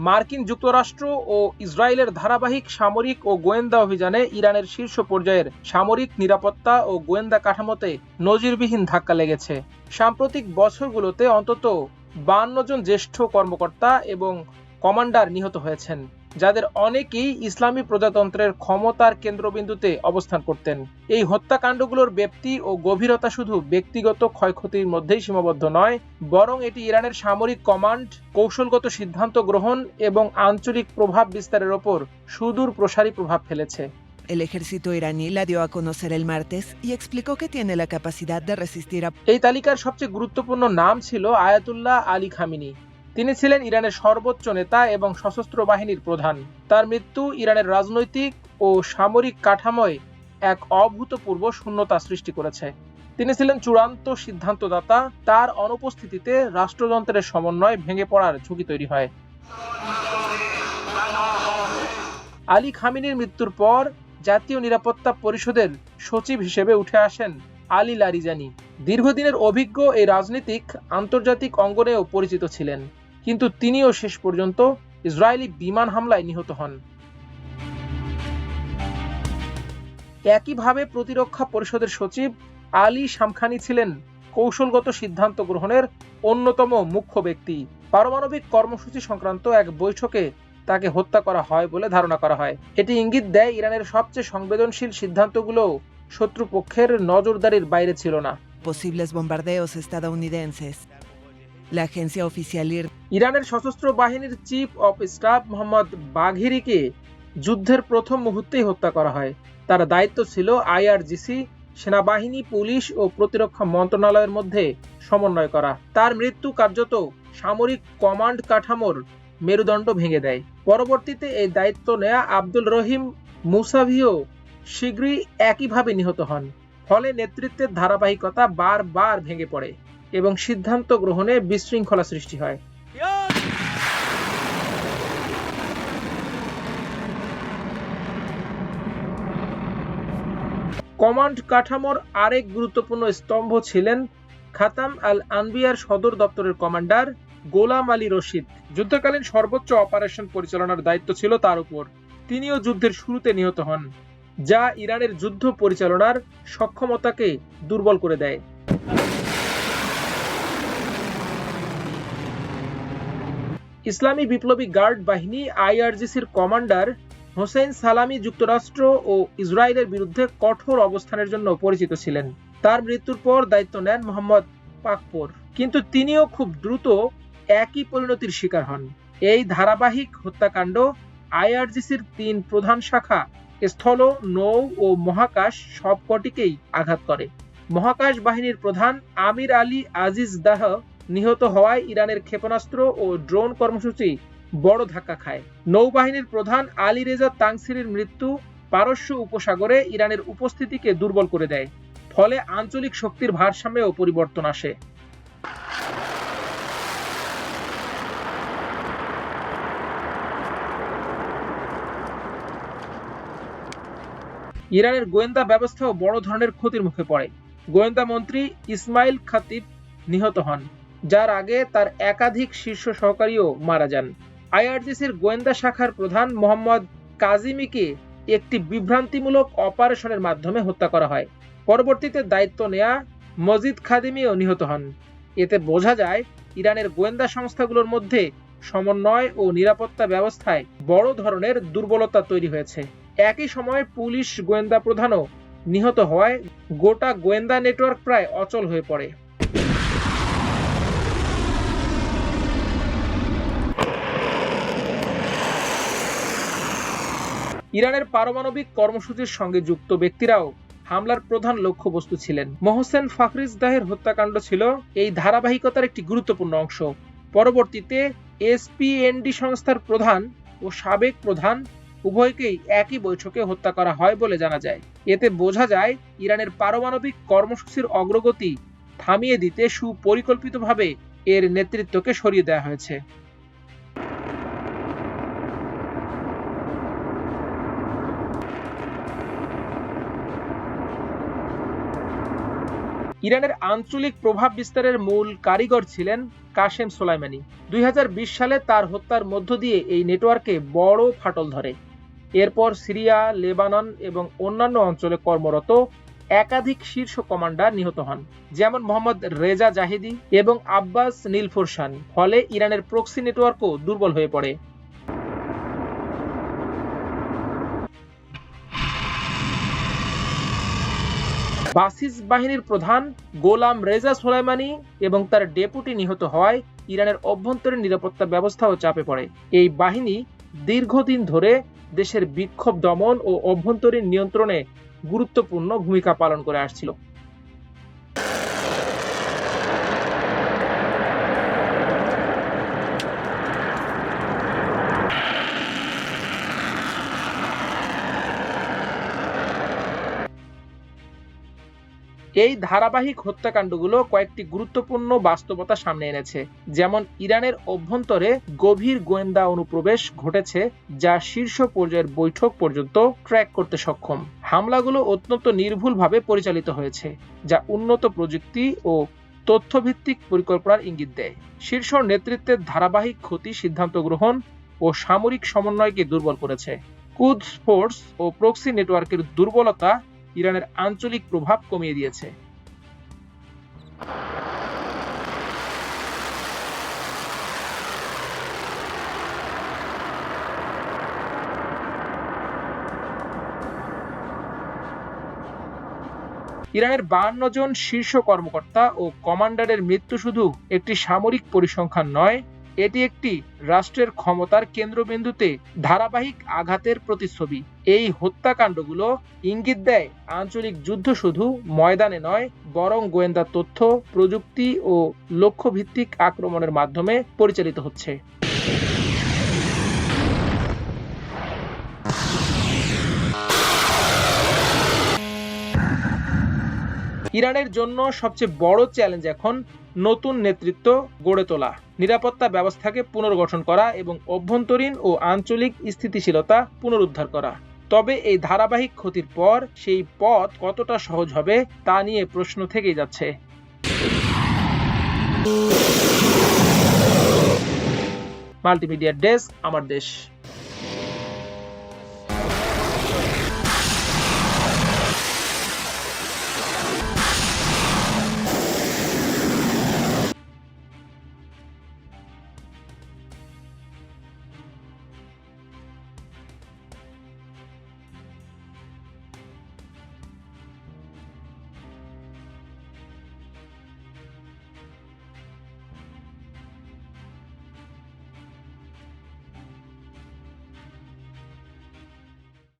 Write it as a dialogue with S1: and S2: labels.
S1: মার্কিন যুক্তরাষ্ট্র ও ইসরায়েলের ধারাবাহিক সামরিক ও গোয়েন্দা অভিযানে ইরানের শীর্ষ পর্যায়ের সামরিক নিরাপত্তা ও গোয়েন্দা কাঠামোতে নজিরবিহীন ধাক্কা লেগেছে। সাম্প্রতিক বছরগুলোতে অন্তত 52 জন জ্যেষ্ঠ কর্মকর্তা এবং কমান্ডার নিহত হয়েছেন, যাদের অনেকেই ইসলামী প্রজাতন্ত্রের ক্ষমতার কেন্দ্রবিন্দুতে অবস্থান করতেন। এই হত্যাকাণ্ডগুলোর ব্যাপ্তি ও গভীরতা শুধু ব্যক্তিগত ক্ষয়ক্ষতির মধ্যেই সীমাবদ্ধ নয়, বরং এটি ইরানের সামরিক কমান্ড, কৌশলগত সিদ্ধান্ত গ্রহণ এবং আঞ্চলিক প্রভাব বিস্তারের ওপর সুদূর প্রসারী প্রভাব ফেলেছে।
S2: El ejército iraní la dio a conocer el martes y explicó que tiene la capacidad de resistir a...
S1: এই তালিকার সবচেয়ে গুরুত্বপূর্ণ নাম ছিল আয়াতুল্লাহ আলী খামিনি। তিনি ছিলেন ইরানের সর্বোচ্চ নেতা এবং সশস্ত্র বাহিনীর প্রধান। তার মৃত্যু ইরানের রাজনৈতিক ও সামরিক কাঠামোয় এক অভূতপূর্ব শূন্যতা সৃষ্টি করেছে। তিনি ছিলেন চূড়ান্ত সিদ্ধান্তদাতা। তার অনুপস্থিতিতে রাষ্ট্রযন্ত্রের সমন্বয় ভেঙে পড়ার ঝুঁকি তৈরি হয়। আলী খামিনির মৃত্যুর পর জাতীয় নিরাপত্তা পরিষদের সচিব হিসেবে উঠে আসেন আলী লারিজানি। দীর্ঘদিনের অভিজ্ঞ এই রাজনীতিক আন্তর্জাতিক অঙ্গনেও পরিচিত ছিলেন, কিন্তু তিনিও শেষ পর্যন্ত ইসরায়েলি বিমান হামলায় নিহত হন। একইভাবে প্রতিরক্ষা পরিষদের সচিব আলী শামখানি ছিলেন কৌশলগত সিদ্ধান্ত গ্রহণের অন্যতম মুখ্য ব্যক্তি। পারমাণবিক কর্মসূচি সংক্রান্ত এক বৈঠকে তাকে হত্যা করা হয় বলে ধারণা করা হয়। এটি ইঙ্গিত দেয় ইরানের সবচেয়ে সংবেদনশীল সিদ্ধান্তগুলো শত্রুপক্ষের নজরদারির বাইরে ছিল না।
S2: posibles bombardeos estadounidenses. La agencia oficial
S1: ইরানের সশস্ত্র বাহিনীর চিফ অফ স্টাফ মোহাম্মদ বাঘেরিকে যুদ্ধের প্রথম মুহূর্তেই হত্যা করা হয়। তার দায়িত্ব ছিল আইআরজিসি, সেনাবাহিনী, পুলিশ ও প্রতিরক্ষা মন্ত্রণালয়ের মধ্যে সমন্বয় করা। তার মৃত্যু কার্যত সামরিক কমান্ড কাঠামোর মেরুদণ্ড ভেঙে দেয়। পরবর্তীতে এই দায়িত্ব নেয়া আব্দুল রহিম মুসাভিও শীঘ্রই একইভাবে নিহত হন। ফলে নেতৃত্বের ধারাবাহিকতা বারবার ভেঙে পড়ে এবং সিদ্ধান্ত গ্রহণে বিশৃঙ্খলা সৃষ্টি হয়। কমান্ড কাঠামোর আরেক গুরুত্বপূর্ণ স্তম্ভ ছিলেন খাতাম আল আনবিয়ার সদর দপ্তরের কমান্ডার গোলাম আলী রশিদ। যুদ্ধকালীন সর্বোচ্চ অপারেশন পরিচালনার দায়িত্ব ছিল তার উপর। তিনিও যুদ্ধের শুরুতে নিহত হন, যা ইরানের যুদ্ধ পরিচালনার সক্ষমতাকে দুর্বল করে দেয়। ইসলামী বিপ্লবী গার্ড বাহিনী আইআরজিসির কমান্ডার হোসেন সালামি যুক্তরাষ্ট্র ও ইসরায়েলের বিরুদ্ধে কঠোর অবস্থানের জন্য পরিচিত ছিলেন। তার মৃত্যুর পর দায়িত্ব নেন মোহাম্মদ পাকপোর, কিন্তু তিনিও খুব দ্রুত একই পরিণতির শিকার হন। এই ধারাবাহিক হত্যাকাণ্ড আইআরজিসির ৩ প্রধান শাখা স্থল, নৌ ও মহাকাশ সবকটিকেই আঘাত করে। মহাকাশ বাহিনীর প্রধান আমির আলী আজিজ দাহ নিহত হওয়ায় ইরানের ক্ষেপণাস্ত্র ও ড্রোন কর্মসূচি বড় ধাক্কা খায়। নৌবাহিনীর প্রধান আলী রেজা তাংসিরির মৃত্যু পারস্য উপসাগরে ইরানের উপস্থিতিকে দুর্বল করে দেয়। ফলে আঞ্চলিক শক্তির ভারসাম্যেও পরিবর্তন আসে। ইরানের গোয়েন্দা ব্যবস্থাও বড় ধরনের ক্ষতির মুখে পড়ে। গোয়েন্দা মন্ত্রী ইসমাইল খাতিব নিহত হন, যার আগে তার একাধিক শীর্ষ সহকারীও মারা যান। আইআরজিসির গোয়েন্দা শাখার প্রধান মোহাম্মদ কাজিমিকে একটি বিভ্রান্তিমূলক অপারেশনের মাধ্যমে হত্যা করা হয়। পরবর্তীতে দায়িত্ব নেয়া মজিদ খাদিমিও নিহত হন। এতে বোঝা যায় ইরানের গোয়েন্দা সংস্থাগুলোর মধ্যে সমন্বয় ও নিরাপত্তা ব্যবস্থায় বড় ধরনের দুর্বলতা তৈরি হয়েছে। একই সময়ে পুলিশ গোয়েন্দা প্রধানও নিহত হওয়ায় গোটা গোয়েন্দা নেটওয়ার্ক প্রায় অচল হয়ে পড়ে। ইরানের পারমাণবিক কর্মসূচির সঙ্গে যুক্ত ব্যক্তিরাও হামলার প্রধান লক্ষ্যবস্তু ছিলেন। মোহসেন ফাখরিজদাহের হত্যাকাণ্ড ছিল এই ধারাবাহিকতার একটি গুরুত্বপূর্ণ অংশ। পরবর্তীতে এসপিএনডি সংস্থার প্রধান ও সাবেক প্রধান উভয়কেই একই বৈঠকে হত্যা করা হয় বলে জানা যায়। এতে বোঝা যায় ইরানের পারমাণবিক কর্মসূচির অগ্রগতি থামিয়ে দিতে সুপরিকল্পিতভাবে এর নেতৃত্বকে সরিয়ে দেওয়া হয়েছে। ইরানের আঞ্চলিক প্রভাব বিস্তারের মূল কারিগর ছিলেন কাসেম সোলাইমানি। 2020 সালে তার হত্যার মধ্য দিয়ে এই নেটওয়ার্কে বড় ফাটল ধরে। এরপর সিরিয়া, লেবানন এবং অন্যান্য অঞ্চলে কর্মরত একাধিক শীর্ষ কমান্ডার নিহত হন, যেমন মোহাম্মদ রেজা জাহিদি এবং আব্বাস নীলফরসান। ফলে ইরানের প্রক্সি নেটওয়ার্কও দুর্বল হয়ে পড়ে। বাসিস বাহিনীর প্রধান গোলাম রেজা সোলাইমানি এবং তার ডেপুটি নিহত হওয়ায় ইরানের অভ্যন্তরীণ নিরাপত্তা ব্যবস্থাও চাপে পড়ে। এই বাহিনী দীর্ঘদিন ধরে দেশের বিক্ষোভ দমন ও অভ্যন্তরীণ নিয়ন্ত্রণে গুরুত্বপূর্ণ ভূমিকা পালন করে আসছিল। এই ধারাবাহিক হত্যাকাণ্ডগুলো কয়েকটি গুরুত্বপূর্ণ বাস্তবতা সামনে এনেছে, যেমন ইরানের অভ্যন্তরে গভীর গোয়েন্দা অনুপ্রবেশ ঘটেছে যা শীর্ষ পর্যায়ের বৈঠক পর্যন্ত ট্র্যাক করতে সক্ষম। হামলাগুলো অত্যন্ত নির্ভুলভাবে পরিচালিত হয়েছে, যা উন্নত প্রযুক্তি ও তথ্যভিত্তিক পরিকল্পনার ইঙ্গিত দেয়। শীর্ষ নেতৃত্বের ধারাবাহিক ক্ষতি সিদ্ধান্ত গ্রহণ ও সামরিক সমন্বয়কে দুর্বল করেছে। কুদস ফোর্স ও প্রক্সি নেটওয়ার্কের দুর্বলতা ইরানের আঞ্চলিক প্রভাব কমিয়ে দিয়েছে। ইরানের 52 জন শীর্ষ কর্মকর্তা ও কমান্ডারের মৃত্যু শুধু একটি সামরিক পরিসংখ্যান নয়, এটি একটি রাষ্ট্রের ক্ষমতার কেন্দ্রবিন্দুতে ধারাবাহিক আঘাতের প্রতিচ্ছবি। এই হত্যাকাণ্ডগুলো ইঙ্গিত দেয় আঞ্চলিক যুদ্ধ শুধু ময়দানে নয়, বরং গোয়েন্দা তথ্য, প্রযুক্তি ও লক্ষ্যভিত্তিক আক্রমণের মাধ্যমে পরিচালিত হচ্ছে। ইরানের জন্য সবচেয়ে বড় চ্যালেঞ্জ এখন নতুন নেতৃত্ব গড়ে তোলা, নিরাপত্তা ব্যবস্থাকে পুনর্গঠন করা এবং অভ্যন্তরীণ ও আঞ্চলিক স্থিতিশীলতা পুনরুদ্ধার করা। তবে এই ধারাবাহিক ক্ষতির পর সেই পথ কতটা সহজ হবে তা নিয়ে প্রশ্ন থেকেই যাচ্ছে। মাল্টিমিডিয়া ডেস্ক, আমার দেশ।